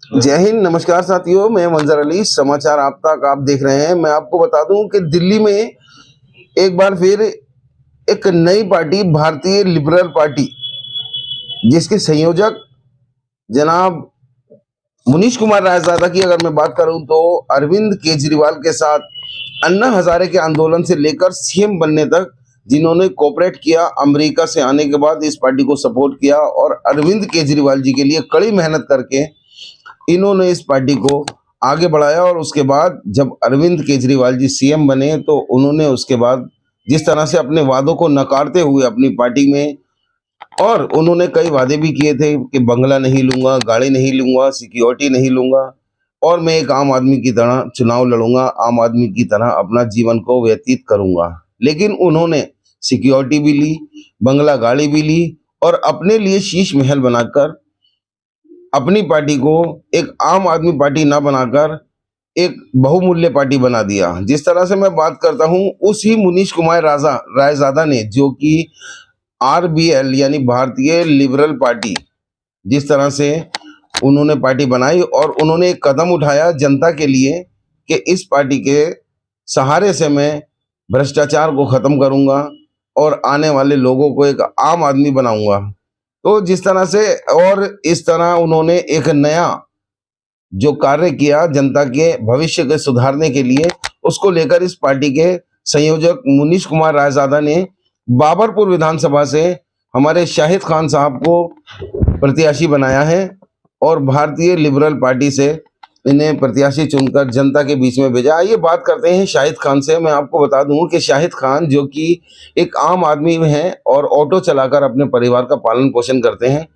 जय हिंद, नमस्कार साथियों। मैं मंजर अली, समाचार आप तक आप देख रहे हैं। मैं आपको बता दूं कि दिल्ली में एक बार फिर एक नई पार्टी, भारतीय लिबरल पार्टी, जिसके संयोजक जनाब मुनीश कुमार रायजादा की अगर मैं बात करूं तो अरविंद केजरीवाल के साथ अन्ना हजारे के आंदोलन से लेकर सीएम बनने तक जिन्होंने कोऑपरेट किया, अमेरिका से आने के बाद इस पार्टी को सपोर्ट किया और अरविंद केजरीवाल जी के लिए कड़ी मेहनत करके इन्होंने इस पार्टी को आगे बढ़ाया। और उसके बाद जब अरविंद केजरीवाल जी सीएम बने तो उन्होंने उसके बाद जिस तरह से अपने वादों को नकारते हुए अपनी पार्टी में, और उन्होंने कई वादे भी किए थे कि बंगला नहीं लूंगा, गाड़ी नहीं लूंगा, सिक्योरिटी नहीं लूंगा और मैं एक आम आदमी की तरह चुनाव लड़ूंगा, आम आदमी की तरह अपना जीवन को व्यतीत करूंगा। लेकिन उन्होंने सिक्योरिटी भी ली, बंगला गाड़ी भी ली और अपने लिए शीश महल बनाकर अपनी पार्टी को एक आम आदमी पार्टी ना बनाकर एक बहुमूल्य पार्टी बना दिया। जिस तरह से मैं बात करता हूं, उसी मुनीश कुमार रायजादा ने, जो कि आरबीएल यानी भारतीय लिबरल पार्टी, जिस तरह से उन्होंने पार्टी बनाई और उन्होंने एक कदम उठाया जनता के लिए कि इस पार्टी के सहारे से मैं भ्रष्टाचार को खत्म करूंगा और आने वाले लोगों को एक आम आदमी बनाऊंगा। तो जिस तरह से और इस तरह उन्होंने एक नया जो कार्य किया जनता के भविष्य के सुधारने के लिए, उसको लेकर इस पार्टी के संयोजक मुनीश कुमार रायजादा ने बाबरपुर विधानसभा से हमारे शाहिद खान साहब को प्रत्याशी बनाया है और भारतीय लिबरल पार्टी से इन्हें प्रत्याशी चुनकर जनता के बीच में भेजा। आइए बात करते हैं शाहिद खान से। मैं आपको बता दूं कि शाहिद खान जो कि एक आम आदमी हैं और ऑटो चलाकर अपने परिवार का पालन पोषण करते हैं।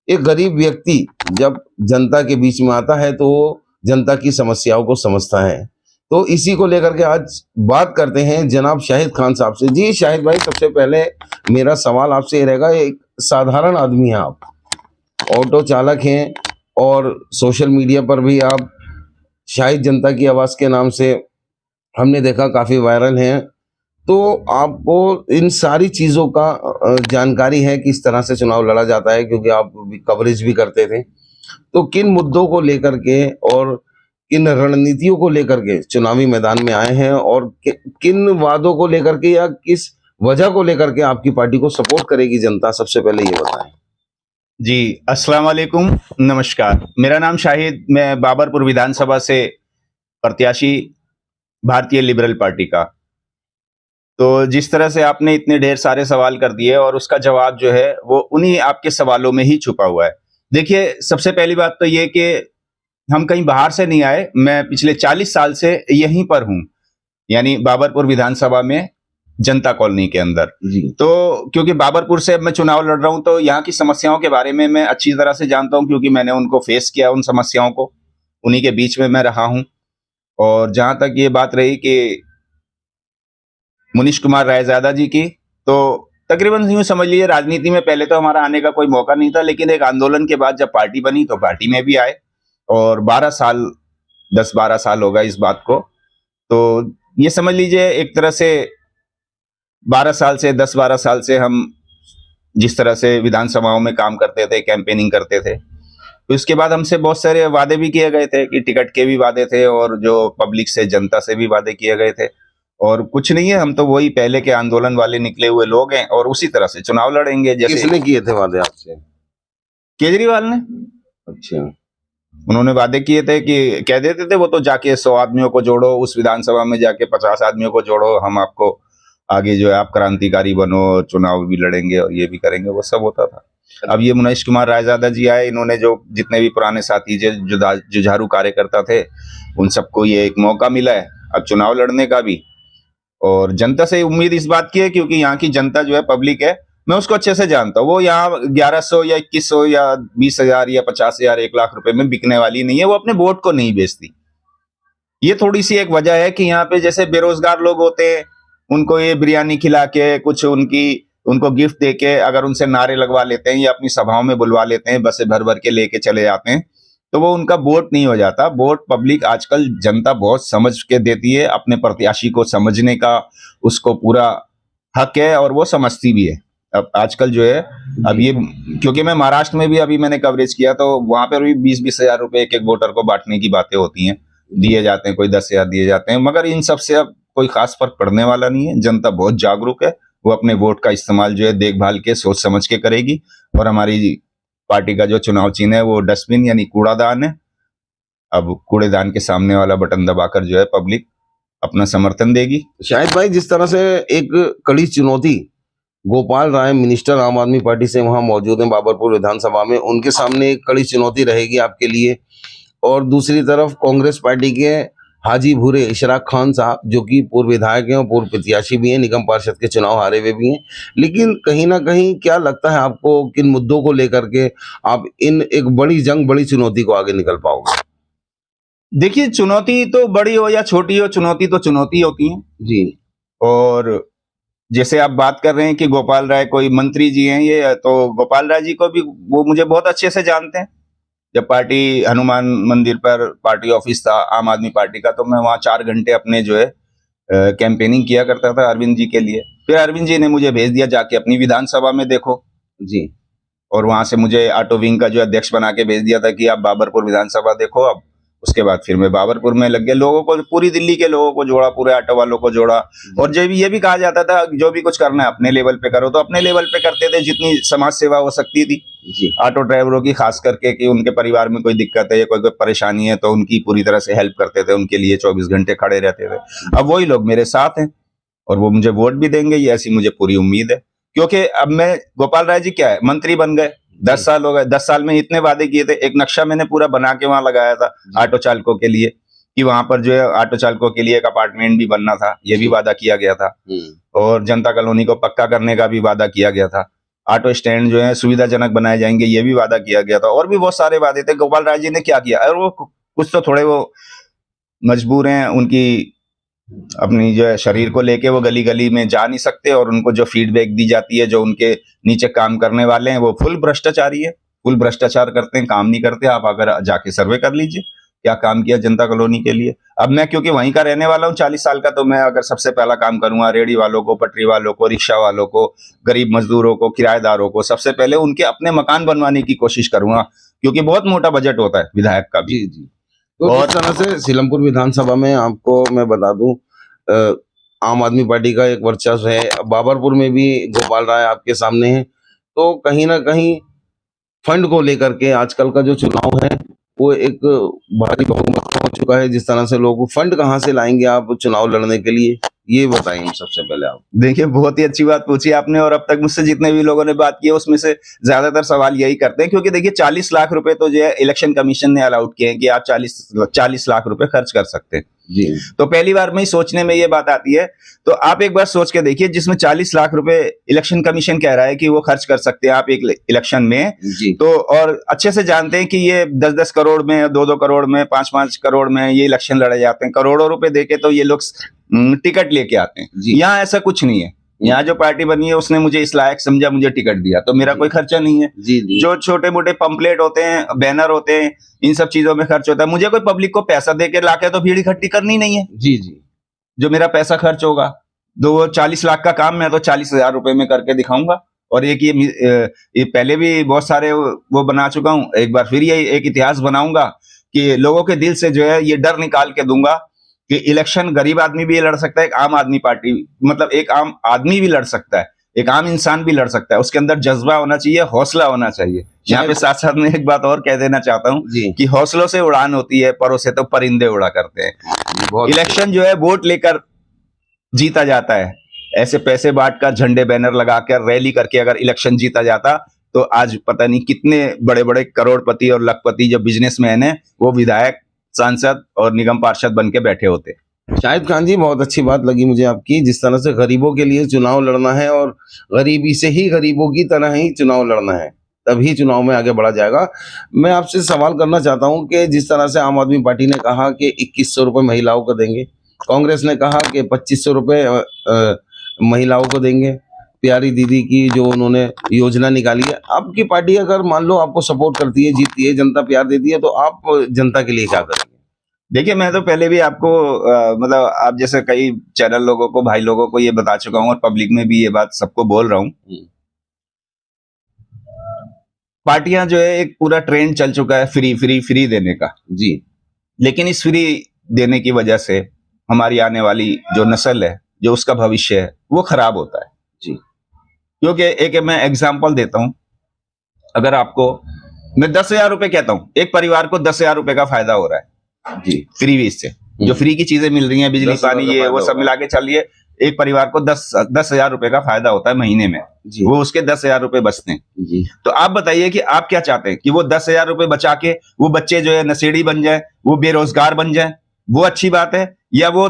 एक गरीब व्यक्ति जब जनता के बीच में आता है तो वो जनता की समस्याओं को समझता है। तो इसी को लेकर के आज बात करते हैं जनाब शाहिद खान साहब से। जी शाहिद भाई, सबसे पहले मेरा सवाल आपसे ये रहेगा, एक साधारण आदमी हैं आप, ऑटो चालक हैं और सोशल मीडिया पर भी आप शाहिद जनता की आवाज़ के नाम से हमने देखा काफ़ी वायरल हैं। तो आपको इन सारी चीज़ों का जानकारी है किस तरह से चुनाव लड़ा जाता है, क्योंकि आप कवरेज भी करते थे। तो किन मुद्दों को लेकर के और किन रणनीतियों को लेकर के चुनावी मैदान में आए हैं और किन वादों को लेकर के या किस वजह को लेकर के आपकी पार्टी को सपोर्ट करेगी जनता, सबसे पहले ये बताएं। जी, अस्सलाम वालेकुम, नमस्कार। मेरा नाम शाहिद, मैं बाबरपुर विधानसभा से प्रत्याशी भारतीय लिबरल पार्टी का। तो जिस तरह से आपने इतने ढेर सारे सवाल कर दिए और उसका जवाब जो है वो उन्हीं आपके सवालों में ही छुपा हुआ है। देखिए, सबसे पहली बात तो ये कि हम कहीं बाहर से नहीं आए, मैं पिछले 40 साल से यहीं पर हूँ, यानी बाबरपुर विधानसभा में जनता कॉलोनी के अंदर। तो क्योंकि बाबरपुर से अब मैं चुनाव लड़ रहा हूं तो यहाँ की समस्याओं के बारे में मैं अच्छी तरह से जानता हूं, क्योंकि मैंने उनको फेस किया, उन समस्याओं को, उन्हीं के बीच में मैं रहा हूं। और जहां तक ये बात रही कि मुनीश कुमार रायजादा जी की, तो तकरीबन यूं समझ लीजिए राजनीति में पहले तो हमारा आने का कोई मौका नहीं था, लेकिन एक आंदोलन के बाद जब पार्टी बनी तो पार्टी में भी आए और 10-12 साल होगा इस बात को। तो ये समझ लीजिए एक तरह से 10-12 साल से हम जिस तरह से विधानसभाओं में काम करते थे, कैंपेनिंग करते थे, तो इसके बाद हमसे बहुत सारे वादे भी किए गए थे कि टिकट के भी वादे थे और जो पब्लिक से, जनता से भी वादे किए गए थे। और कुछ नहीं है, हम तो वही पहले के आंदोलन वाले निकले हुए लोग हैं और उसी तरह से चुनाव लड़ेंगे। जैसे किसने किए थे वादे आपसे? केजरीवाल ने। अच्छा। उन्होंने वादे किए थे कि कह देते थे वो तो जाके 100 आदमियों को जोड़ो, उस विधानसभा में जाके 50 आदमियों को जोड़ो, हम आपको आगे जो है आप क्रांतिकारी बनो, चुनाव भी लड़ेंगे और ये भी करेंगे, वो सब होता था। अब ये मुनीश कुमार रायजादा जी आए, इन्होंने जो जितने भी पुराने साथी जुझारू कार्यकर्ता थे उन सबको ये एक मौका मिला है अब चुनाव लड़ने का भी। और जनता से उम्मीद इस बात की है, क्योंकि यहाँ की जनता जो है, पब्लिक है, मैं उसको अच्छे से जानता हूँ। वो यहाँ 1100 या 2100 या 20,000 या 50,000 1 लाख रुपए में बिकने वाली नहीं है, वो अपने वोट को नहीं बेचती। ये थोड़ी सी एक वजह है कि यहाँ पे जैसे बेरोजगार लोग होते हैं, उनको ये बिरयानी खिला के, कुछ उनको गिफ्ट दे के अगर उनसे नारे लगवा लेते हैं या अपनी सभाओं में बुलवा लेते हैं, बसें भर भर के लेके चले जाते हैं, तो वो उनका वोट नहीं हो जाता। वोट पब्लिक आजकल जनता बहुत समझ के देती है, अपने प्रत्याशी को समझने का उसको पूरा हक है और वो समझती भी है। अब आजकल जो है, अब ये, क्योंकि मैं महाराष्ट्र में भी अभी मैंने कवरेज किया, तो वहां पर भी 20-20 हजार रुपए एक एक वोटर को बांटने की बातें होती हैं, दिए जाते हैं, कोई 10,000 दिए जाते हैं, मगर इन सब से अब कोई खास फर्क पड़ने वाला नहीं है। जनता बहुत जागरूक है, वो अपने वोट का इस्तेमाल जो है देखभाल के, सोच समझ के करेगी। और हमारी पार्टी का जो चुनाव चिन्ह है वो डस्टबिन यानी कूड़ादान है। अब कूड़ेदान के सामने वाला बटन दबाकर जो है पब्लिक अपना समर्थन देगी। शाहिद भाई, जिस तरह से एक कड़ी चुनौती गोपाल राय मिनिस्टर आम आदमी पार्टी से वहां मौजूद हैं बाबरपुर विधानसभा में, उनके सामने एक कड़ी चुनौती रहेगी आपके लिए, और दूसरी तरफ कांग्रेस पार्टी के हाजी भूरे इशराक खान साहब, जो कि पूर्व विधायक हैं और पूर्व प्रत्याशी भी हैं, निगम पार्षद के चुनाव हारे हुए भी हैं। लेकिन कहीं ना कहीं क्या लगता है आपको, किन मुद्दों को लेकर के आप इन एक बड़ी जंग, बड़ी चुनौती को आगे निकल पाओगे? देखिए, चुनौती तो बड़ी हो या छोटी हो, चुनौती तो चुनौती होती है जी। और जैसे आप बात कर रहे हैं कि गोपाल राय कोई मंत्री जी हैं, ये तो गोपाल राय जी को भी वो मुझे बहुत अच्छे से जानते हैं। जब पार्टी हनुमान मंदिर पर पार्टी ऑफिस था आम आदमी पार्टी का, तो मैं वहाँ 4 घंटे अपने जो है कैंपेनिंग किया करता था अरविंद जी के लिए। फिर अरविंद जी ने मुझे भेज दिया, जाके अपनी विधानसभा में देखो जी। और वहां से मुझे ऑटो विंग का जो अध्यक्ष बना के भेज दिया था कि आप बाबरपुर विधानसभा देखो। अब उसके बाद फिर मैं बाबरपुर में लग गया, लोगों को, पूरी दिल्ली के लोगों को जोड़ा, पूरे ऑटो वालों को जोड़ा। और जब ये भी कहा जाता था जो भी कुछ करना है अपने लेवल पे करो, तो अपने लेवल पे करते थे जितनी समाज सेवा हो सकती थी जी। ऑटो ड्राइवरों की, खास करके कि उनके परिवार में कोई दिक्कत है या कोई परेशानी है तो उनकी पूरी तरह से हेल्प करते थे, उनके लिए 24 घंटे खड़े रहते थे। अब वही लोग मेरे साथ हैं और वो मुझे वोट भी देंगे, ये ऐसी मुझे पूरी उम्मीद है। क्योंकि अब मैं, गोपाल राय जी क्या है, मंत्री बन गए, 10 साल हो गए, 10 साल में इतने वादे किए थे। एक नक्शा मैंने पूरा बना के वहां लगाया था ऑटो चालकों के लिए, कि वहां पर जो है ऑटो चालकों के लिए एक अपार्टमेंट भी बनना था, ये भी वादा किया गया था। और जनता कॉलोनी को पक्का करने का भी वादा किया गया था। ऑटो स्टैंड जो है सुविधाजनक बनाए जाएंगे, ये भी वादा किया गया था। और भी बहुत सारे वादे थे। गोपाल राय जी ने क्या किया, और वो कुछ तो थोड़े वो मजबूर हैं, उनकी अपनी जो है शरीर को लेके वो गली गली में जा नहीं सकते, और उनको जो फीडबैक दी जाती है, जो उनके नीचे काम करने वाले हैं, वो फुल भ्रष्टाचारी है, फुल भ्रष्टाचार करते हैं, काम नहीं करते। आप अगर जाके सर्वे कर लीजिए क्या काम किया जनता कॉलोनी के लिए। अब मैं क्योंकि वहीं का रहने वाला हूँ 40 साल का, तो मैं अगर सबसे पहला काम करूंगा रेहड़ी वालों को, पटरी वालों को, रिक्शा वालों को, गरीब मजदूरों को, किराएदारों को, सबसे पहले उनके अपने मकान बनवाने की कोशिश करूंगा, क्योंकि बहुत मोटा बजट होता है विधायक का भी। जी। तो और इस तरह से सीलमपुर विधानसभा में आपको मैं बता दूं, आम आदमी पार्टी का एक वर्चस्व है। बाबरपुर में भी गोपाल राय आपके सामने है। तो कहीं ना कहीं फंड को लेकर के आजकल का जो चुनाव है वो एक भारी बहुमत हो चुका है। जिस तरह से लोग फंड कहाँ से लाएंगे आप चुनाव लड़ने के लिए, ये बताएं हम सबसे पहले आप। देखिए, बहुत ही अच्छी बात पूछी आपने, और अब तक मुझसे जितने भी लोगों ने बात की है उसमें से ज्यादातर सवाल यही करते हैं, क्योंकि देखिए 40 लाख रुपए तो जो है इलेक्शन कमीशन ने अलाउड किए हैं कि आप 40 लाख रुपए खर्च कर सकते हैं। जी। तो पहली बार में ही सोचने में ये बात आती है, तो आप एक बार सोच के देखिए, जिसमें 40 लाख रुपए इलेक्शन कमीशन कह रहा है कि वो खर्च कर सकते हैं आप एक इलेक्शन में। जी। तो और अच्छे से जानते हैं कि ये 10-10 करोड़ में, 2-2 करोड़ में, 5-5 करोड़ में ये इलेक्शन लड़े जाते हैं। करोड़ों रुपए देके तो ये लोग टिकट लेके आते हैं। यहाँ ऐसा कुछ नहीं है। यहाँ जो पार्टी बनी है उसने मुझे इस लायक समझा, मुझे टिकट दिया, तो मेरा कोई खर्चा नहीं है। जी। जो छोटे मोटे पंपलेट होते हैं, बैनर होते हैं, इन सब चीजों में खर्च होता है। मुझे कोई पब्लिक को पैसा दे के लाके तो भीड़ इकट्ठी करनी नहीं है। जी। जो मेरा पैसा खर्च होगा, तो वो 40 लाख का काम मैं तो 40,000 रुपए में करके दिखाऊंगा। और एक ये पहले भी बहुत सारे वो बना चुका हूं, एक बार फिर ये एक इतिहास बनाऊंगा कि लोगों के दिल से जो है ये डर निकाल के दूंगा कि इलेक्शन गरीब आदमी भी लड़ सकता है, एक आम आदमी पार्टी, मतलब एक आम आदमी भी लड़ सकता है, एक आम इंसान भी लड़ सकता है। उसके अंदर जज्बा होना चाहिए, हौसला होना चाहिए। यहाँ पे साथ साथ में एक बात और कह देना चाहता हूँ कि हौसलों से उड़ान होती है, परों से तो परिंदे उड़ा करते हैं। इलेक्शन जो है वोट लेकर जीता जाता है। ऐसे पैसे बांटकर, झंडे बैनर लगाकर, रैली करके अगर इलेक्शन जीता जाता तो आज पता नहीं कितने बड़े बड़े करोड़पति और लखपति जो बिजनेसमैन है वो विधायक, सांसद और निगम पार्षद बन के बैठे होते। शाहिद खान जी, बहुत अच्छी बात लगी मुझे आपकी, जिस तरह से गरीबों के लिए चुनाव लड़ना है और गरीबी से ही गरीबों की तरह ही चुनाव लड़ना है, तभी चुनाव में आगे बढ़ा जाएगा। मैं आपसे सवाल करना चाहता हूं कि जिस तरह से आम आदमी पार्टी ने कहा कि 2100 रुपये महिलाओं को देंगे, कांग्रेस ने कहा कि 2500 रुपये महिलाओं को देंगे, प्यारी दीदी की जो उन्होंने योजना निकाली है, आपकी पार्टी अगर मान लो आपको सपोर्ट करती है, जीतती है, जनता प्यार देती है, तो आप जनता के लिए क्या करेंगे? देखिए, मैं तो पहले भी आपको मतलब आप जैसे कई चैनल लोगों को, भाई लोगों को ये बता चुका हूँ और पब्लिक में भी ये बात सबको बोल रहा हूँ पार्टियां जो है एक पूरा ट्रेंड चल चुका है फ्री फ्री फ्री देने का जी। लेकिन इस फ्री देने की वजह से हमारी आने वाली जो नस्ल है, जो उसका भविष्य है, वो खराब होता है जी। क्योंकि एक मैं एग्जांपल देता हूं, अगर आपको मैं 10,000 रुपए कहता हूं, एक परिवार को 10,000 रुपए का फायदा हो रहा है जी। फ्री वीज से, जो फ्री की चीजें मिल रही हैं, बिजली 10,000 पानी का ये फायदा वो सब होगा। मिला के चलिए, एक परिवार को 10,000 रुपए का फायदा होता है महीने में, जी। वो उसके 10,000 रुपए बचते हैं। जी। तो आप बताइए कि आप क्या चाहते हैं कि वो 10,000 रुपए बचा के वो बच्चे जो है नशेड़ी बन जाए, वो बेरोजगार बन जाए, वो अच्छी बात है, या वो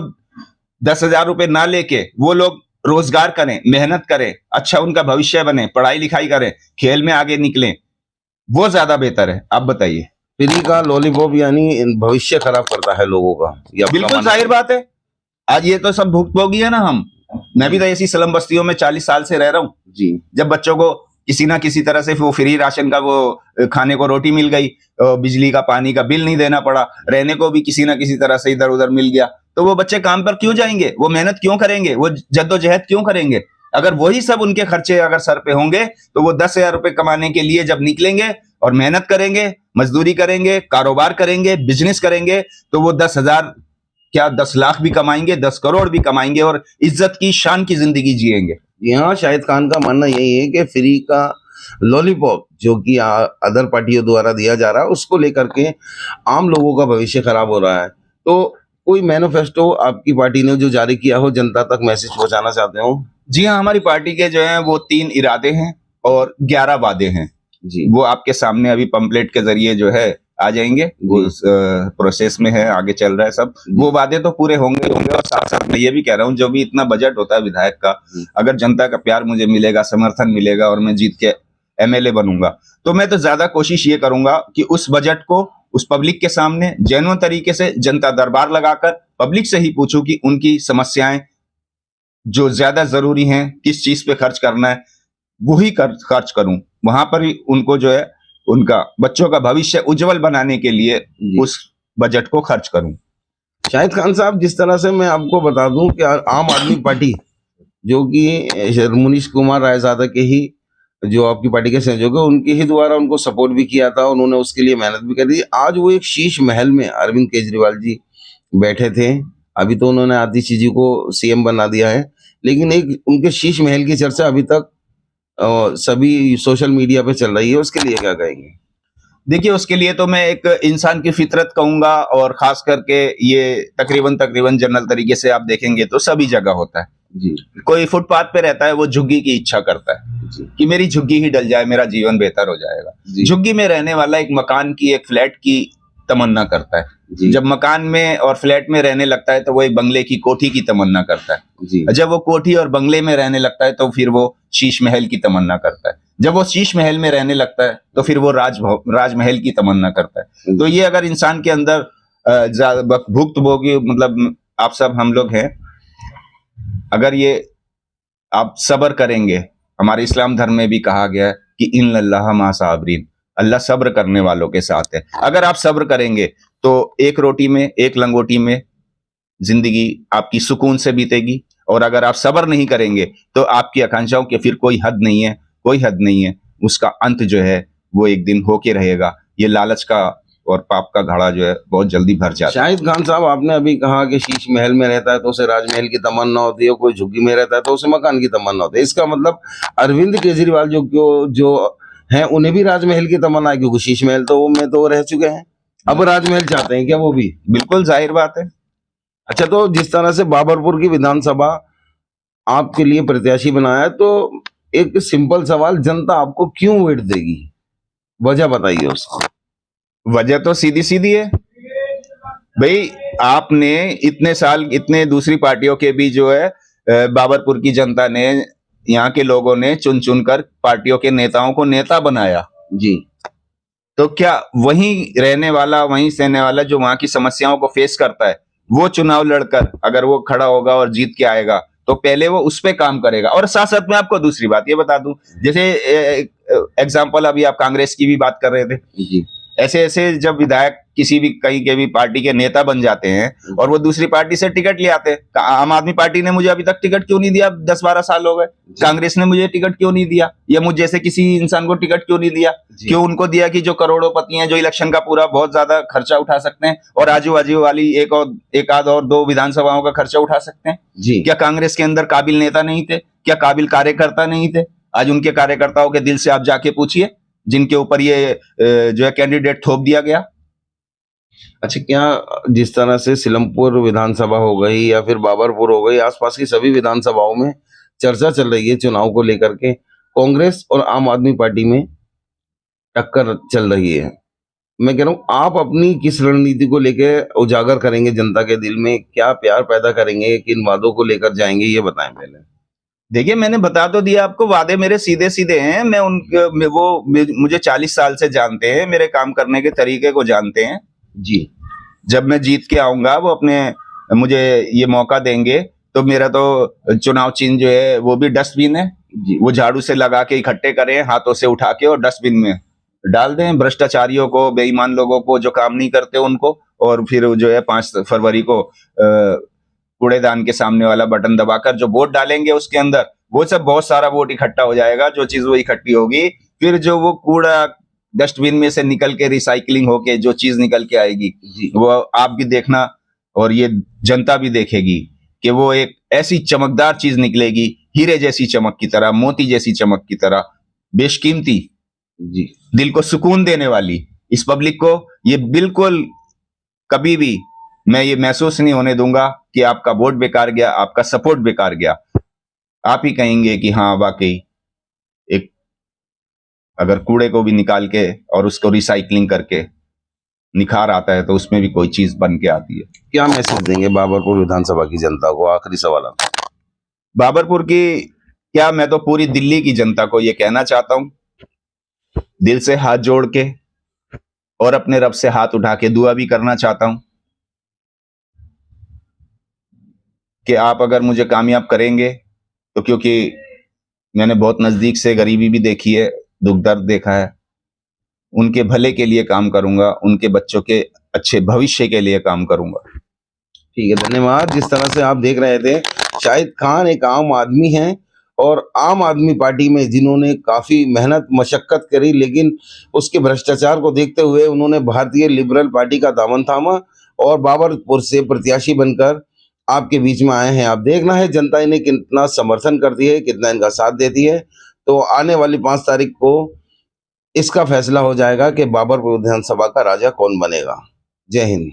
10,000 रुपए ना लेके वो लोग रोजगार करें, मेहनत करें, अच्छा उनका भविष्य बने, पढ़ाई लिखाई करें, खेल में आगे निकलें, वो ज्यादा बेहतर है? आप बताइए। फ्री का लॉलीपॉप यानी भविष्य खराब करता है लोगों का, ये आपका बिल्कुल मानना जाहिर है? बात है, आज ये तो सब भुगतभोगी है ना हम। मैं भी तो ऐसी स्लम बस्तियों में 40 साल से रह रहा हूँ। जी। जब बच्चों को किसी ना किसी तरह से वो फ्री राशन का, वो खाने को रोटी मिल गई, बिजली का पानी का बिल नहीं देना पड़ा, रहने को भी किसी ना किसी तरह से इधर उधर मिल गया, तो वो बच्चे काम पर क्यों जाएंगे? वो मेहनत क्यों करेंगे? वो जद्दोजहद क्यों करेंगे? अगर वही सब उनके खर्चे अगर सर पे होंगे तो वो 10,000 रुपए कमाने के लिए जब निकलेंगे और मेहनत करेंगे, मजदूरी करेंगे, कारोबार करेंगे, बिजनेस करेंगे, तो वो 10,000 क्या 10 लाख भी कमाएंगे, 10 करोड़ भी कमाएंगे और इज्जत की शान की जिंदगी जिएंगे। यहाँ शाहिद खान का मानना यही है कि फ्री का लॉलीपॉप जो कि अदर पार्टियों द्वारा दिया जा रहा है उसको लेकर के आम लोगों का भविष्य खराब हो रहा है। तो कोई मैनिफेस्टो आपकी पार्टी ने जो जारी किया हो, जनता तक मैसेज पहुंचाना चाहते हो? जी हाँ, हमारी पार्टी के जो हैं वो 3 इरादे हैं और 11 वादे हैं जी। वो आपके सामने अभी पंपलेट के जरिए जो है आ जाएंगे, वो प्रोसेस में है, आगे चल रहा है सब। वो वादे तो पूरे होंगे और साथ साथ मैं ये भी कह रहा हूँ, जो भी इतना बजट होता है विधायक का, अगर जनता का प्यार मुझे मिलेगा, समर्थन मिलेगा और मैं जीत के एमएलए बनूंगा, तो मैं तो ज्यादा कोशिश ये करूंगा कि उस बजट को उस पब्लिक के सामने जेन्युइन तरीके से जनता दरबार लगाकर पब्लिक से ही पूछूं कि उनकी समस्याएं जो ज्यादा जरूरी हैं, किस चीज पे खर्च करना है, वही खर्च करूं। वहां पर ही उनको जो है उनका बच्चों का भविष्य उज्जवल बनाने के लिए उस बजट को खर्च करूं। शाहिद खान साहब, जिस तरह से मैं आपको बता दूं कि आम आदमी पार्टी जो कि मुनीश कुमार रायजादा के ही, जो आपकी पार्टी के संयोजक है, उनके ही द्वारा उनको सपोर्ट भी किया था, उन्होंने उसके लिए मेहनत भी करी। आज वो एक शीश महल में अरविंद केजरीवाल जी बैठे थे, अभी तो उन्होंने आतिशी जी को सीएम बना दिया है, लेकिन एक उनके शीश महल की चर्चा अभी तक सभी सोशल मीडिया पे चल रही है, उसके लिए क्या कहेंगे? देखिए, उसके लिए तो मैं एक इंसान की फितरत कहूंगा, और खास करके ये तकरीबन जनरल तरीके से आप देखेंगे तो सभी जगह होता है जी। कोई फुटपाथ पे रहता है, वो झुग्गी की इच्छा करता है जी। कि मेरी झुग्गी ही डल जाए, मेरा जीवन बेहतर हो जाएगा। जी। झुग्गी में रहने वाला एक मकान की, एक फ्लैट की तमन्ना करता है। जी। जब मकान में और फ्लैट में रहने लगता है तो वो एक बंगले की कोठी की तमन्ना करता है। जी। जब वो कोठी और बंगले में रहने लगता है तो फिर वो शीश महल की तमन्ना करता है। जब वो शीश महल में रहने लगता है तो फिर वो राजमहल की तमन्ना करता है। तो ये अगर इंसान के अंदर भुक्तभोगी, मतलब आप सब हम लोग हैं, अगर ये आप सब्र करेंगे, हमारे इस्लाम धर्म में भी कहा गया है कि इन्नल्लाह मा साबिरीन, अल्लाह सब्र करने वालों के साथ है। अगर आप सब्र करेंगे तो एक रोटी में, एक लंगोटी में जिंदगी आपकी सुकून से बीतेगी, और अगर आप सब्र नहीं करेंगे तो आपकी आकांक्षाओं की फिर कोई हद नहीं है, कोई हद नहीं है। उसका अंत जो है वो एक दिन होके रहेगा। ये लालच का और पाप का घड़ा जो है बहुत जल्दी भर जाता है। शाहिद खान साहब, आपने अभी कहा कि शीश महल में रहता है तो उसे राजमहल की तमन्ना होती है, कोई झुग्गी में रहता है तो उसे मकान की तमन्ना होती है। इसका मतलब अरविंद केजरीवाल जो हैं उन्हें भी राजमहल की तमन्ना है, क्योंकि शीश महल तो वो में तो रह चुके हैं, अब राजमहल चाहते हैं क्या वो भी? बिल्कुल जाहिर बात है। अच्छा, तो जिस तरह से बाबरपुर की विधानसभा आपके लिए प्रत्याशी बनाया है, तो एक सिंपल सवाल, जनता आपको क्यों वोट देगी? वजह बताइए उसकी। वजह तो सीधी सीधी है भाई, आपने इतने साल, इतने दूसरी पार्टियों के भी जो है, बाबरपुर की जनता ने, यहाँ के लोगों ने चुन चुनकर पार्टियों के नेताओं को नेता बनाया जी। तो क्या वहीं रहने वाला, वहीं सहने वाला, जो वहां की समस्याओं को फेस करता है, वो चुनाव लड़कर अगर वो खड़ा होगा और जीत के आएगा तो पहले वो उस पे काम करेगा। और साथ साथ में आपको दूसरी बात ये बता दूं, जैसे एग्जांपल, अभी आप कांग्रेस की भी बात कर रहे थे जी। ऐसे ऐसे जब विधायक किसी भी कहीं के भी पार्टी के नेता बन जाते हैं और वो दूसरी पार्टी से टिकट ले आते हैं। आम आदमी पार्टी ने मुझे अभी तक टिकट क्यों नहीं दिया? 10-12 साल हो गए। कांग्रेस ने मुझे टिकट क्यों नहीं दिया? या मुझ जैसे किसी इंसान को टिकट क्यों नहीं दिया? क्यों उनको दिया कि जो करोड़ोंपति हैं, जो इलेक्शन का पूरा बहुत ज्यादा खर्चा उठा सकते हैं और आजू बाजू वाली एक आध और 2 विधानसभाओं का खर्चा उठा सकते हैं? जी। क्या कांग्रेस के अंदर काबिल नेता नहीं थे? क्या काबिल कार्यकर्ता नहीं थे? आज उनके कार्यकर्ताओं के दिल से आप जाके पूछिए, जिनके ऊपर ये जो है कैंडिडेट थोप दिया गया। अच्छा, क्या जिस तरह से सिलमपुर विधानसभा हो गई या फिर बाबरपुर हो गई, आसपास की सभी विधानसभाओं में चर्चा चल रही है चुनाव को लेकर के, कांग्रेस और आम आदमी पार्टी में टक्कर चल रही है। मैं कह रहा हूँ, आप अपनी किस रणनीति को लेकर उजागर करेंगे जनता के दिल में? क्या प्यार पैदा करेंगे, किन वादों को लेकर जाएंगे, ये बताएं पहले। देखिए, मैंने बता तो दिया आपको, वादे मेरे सीधे सीधे हैं। मुझे 40 साल से जानते हैं, मेरे काम करने के तरीके को जानते हैं जी। जब मैं जीत के आऊंगा, मुझे ये मौका देंगे तो मेरा तो चुनाव चिन्ह जो है वो भी डस्टबिन है जी। वो झाड़ू से लगा के इकट्ठे करें, हाथों से उठा के और डस्टबिन में डाल दें भ्रष्टाचारियों को, बेईमान लोगों को, जो काम नहीं करते उनको। और फिर जो है 5 फरवरी को कूड़ेदान के सामने वाला बटन दबाकर जो वोट डालेंगे उसके अंदर, वो सब बहुत सारा वोट इकट्ठा हो जाएगा। जो चीज वो इकट्ठी होगी, फिर जो वो कूड़ा डस्टबिन में से निकल के रिसाइकलिंग होके जो चीज निकल के आएगी, वो आप भी देखना और ये जनता भी देखेगी कि वो एक ऐसी चमकदार चीज निकलेगी, हीरे जैसी चमक की तरह, मोती जैसी चमक की तरह, बेशकीमती जी, दिल को सुकून देने वाली। इस पब्लिक को ये बिल्कुल कभी भी मैं ये महसूस नहीं होने दूंगा कि आपका वोट बेकार गया, आपका सपोर्ट बेकार गया। आप ही कहेंगे कि हाँ वाकई, एक अगर कूड़े को भी निकाल के और उसको रिसाइकलिंग करके निखार आता है तो उसमें भी कोई चीज बन के आती है। क्या मैसेज देंगे बाबरपुर विधानसभा की जनता को? आखिरी सवाल आपका। बाबरपुर की क्या, मैं तो पूरी दिल्ली की जनता को ये कहना चाहता हूं, दिल से हाथ जोड़ के और अपने रब से हाथ उठा के दुआ भी करना चाहता हूं कि आप अगर मुझे कामयाब करेंगे तो, क्योंकि मैंने बहुत नजदीक से गरीबी भी देखी है, दुख दर्द देखा है, उनके भले के लिए काम करूंगा, उनके बच्चों के अच्छे भविष्य के लिए काम करूंगा। ठीक है, धन्यवाद। जिस तरह से आप देख रहे थे, शाहिद खान एक आम आदमी हैं और आम आदमी पार्टी में जिन्होंने काफ़ी मेहनत मशक्क़त करी, लेकिन उसके भ्रष्टाचार को देखते हुए उन्होंने भारतीय लिबरल पार्टी का दामन थामा और बाबरपुर से प्रत्याशी बनकर आपके बीच में आए हैं। आप देखना है जनता इन्हें कितना समर्थन करती है, कितना इनका साथ देती है। तो आने वाली 5 तारीख को इसका फैसला हो जाएगा कि बाबरपुर विधानसभा का राजा कौन बनेगा। जय हिंद।